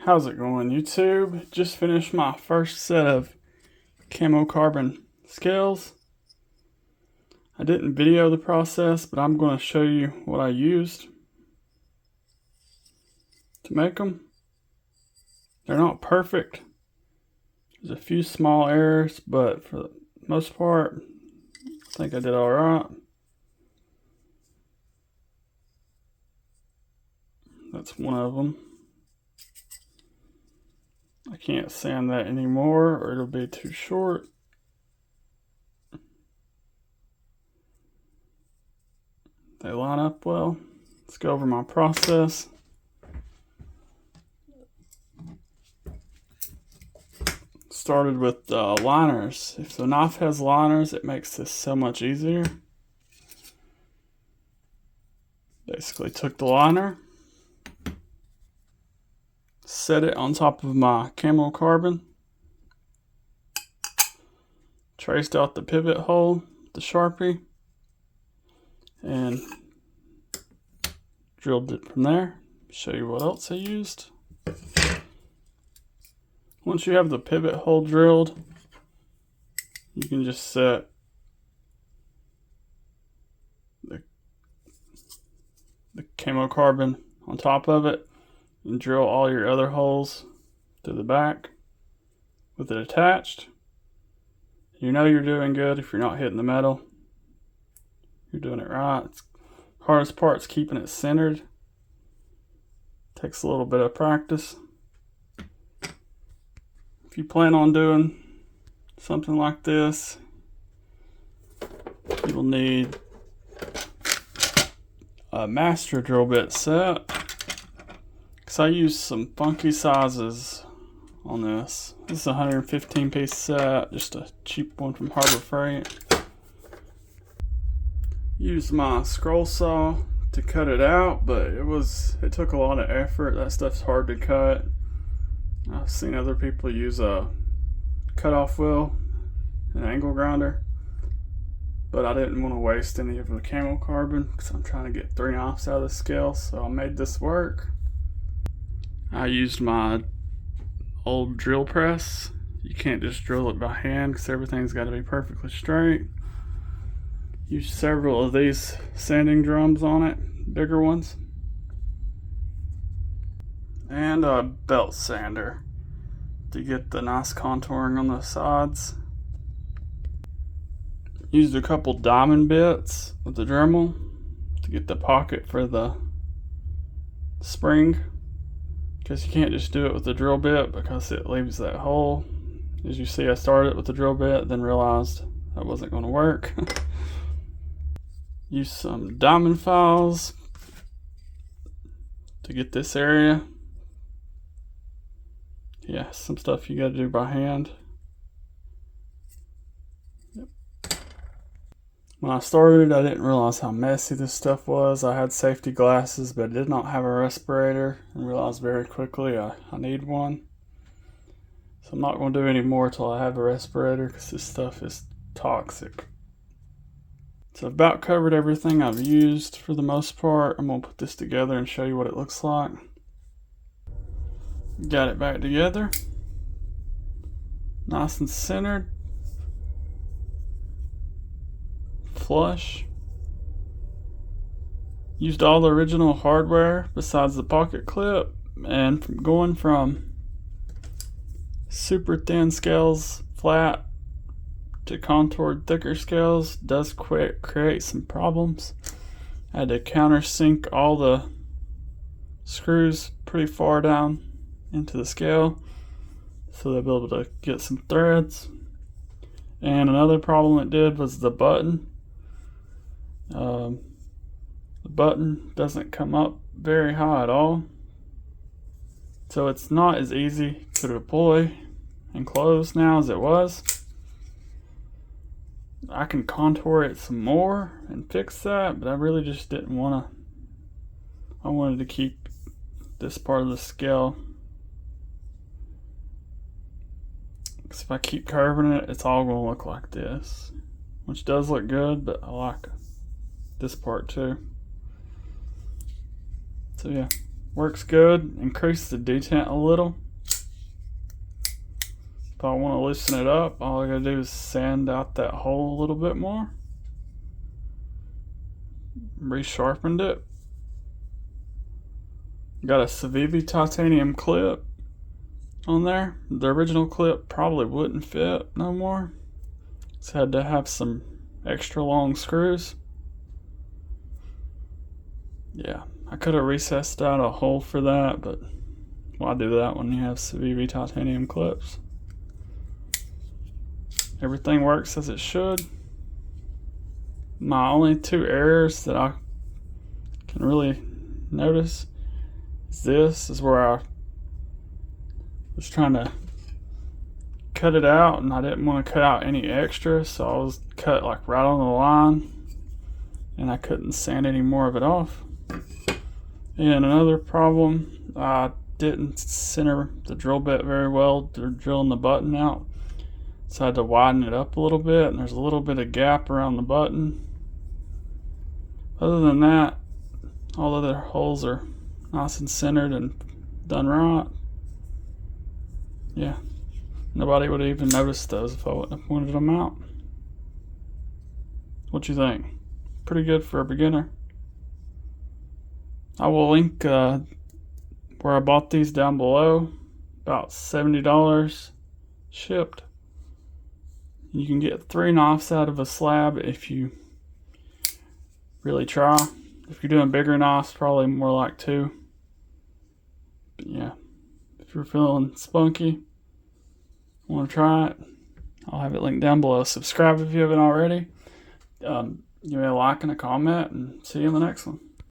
How's it going, YouTube? Just finished my first set of camo carbon scales. I didn't video the process, but I'm going to show you what I used to make them. They're not perfect. There's a few small errors, but for the most part, I think I did all right. That's one of them. I can't sand that anymore or it'll be too short. They line up well. Let's go over my process. Started with liners. If the knife has liners, it makes this so much easier. Basically took the liner, set it on top of my camo carbon, traced out the pivot hole with the Sharpie, and drilled it from there. Show you what else I used. Once you have the pivot hole drilled, you can just set the camo carbon on top of it and drill all your other holes to the back with it attached. You know you're doing good if you're not hitting the metal. You're doing it right. The hardest part is keeping it centered. Takes a little bit of practice. If you plan on doing something like this, you will need a master drill bit set. Because I used some funky sizes on this. This is a 115 piece set, just a cheap one from Harbor Freight. Used my scroll saw to cut it out, but it took a lot of effort. That stuff's hard to cut. I've seen other people use a cutoff wheel, an angle grinder, but I didn't want to waste any of the camo carbon because I'm trying to get 3 knives out of the scale, so I made this work. I used my old drill press. You can't just drill it by hand because everything's got to be perfectly straight. Used several of these sanding drums on it, bigger ones. And a belt sander to get the nice contouring on the sides. Used a couple diamond bits with the Dremel to get the pocket for the spring, because you can't just do it with the drill bit because it leaves that hole. As you see, I started with the drill bit, then realized that wasn't going to work. Used some diamond files to get this area. Yeah, some stuff you got to do by hand. Yep. When I started, I didn't realize how messy this stuff was. I had safety glasses, but I did not have a respirator, and realized very quickly I need one. So I'm not going to do any more until I have a respirator because this stuff is toxic. So I've about covered everything I've used for the most part. I'm going to put this together and show you what it looks like. Got it back together. Nice and centered. Flush. Used all the original hardware besides the pocket clip, and going from super thin scales, flat, to contoured thicker scales does create some problems. I had to countersink all the screws pretty far down into the scale so they'll be able to get some threads. And another problem it did was the button. The button doesn't come up very high at all, so it's not as easy to deploy and close now as it was. I can contour it some more and fix that, but I really just didn't want to. I wanted to keep this part of the scale, because if I keep curving it, it's all going to look like this, which does look good, but I like this part too. So yeah, Works good. Increase the detent a little. If I want to loosen it up, all I gotta do is sand out that hole a little bit more. Resharpened it. Got a Civivi titanium clip on there. The original clip probably wouldn't fit no more. So I had to have some extra long screws. Yeah, I could have recessed out a hole for that, but why do that when you have Civivi titanium clips? Everything works as it should. My only two errors that I can really notice is this is where I was trying to cut it out and I didn't want to cut out any extra, so I was cut like right on the line and I couldn't sand any more of it off. And another problem, I didn't center the drill bit very well, drilling the button out. So I had to widen it up a little bit, and there's a little bit of gap around the button. Other than that, all other holes are nice and centered and done right. Yeah, nobody would have even noticed those if I wouldn't have pointed them out. What you think? Pretty good for a beginner. I will link where I bought these down below. About $70 shipped. You can get 3 knives out of a slab if you really try. If you're doing bigger knives, probably more like 2. But yeah, if you're feeling spunky, want to try it, I'll have it linked down below. Subscribe if you haven't already. Give me a like and a comment, and see you in the next one.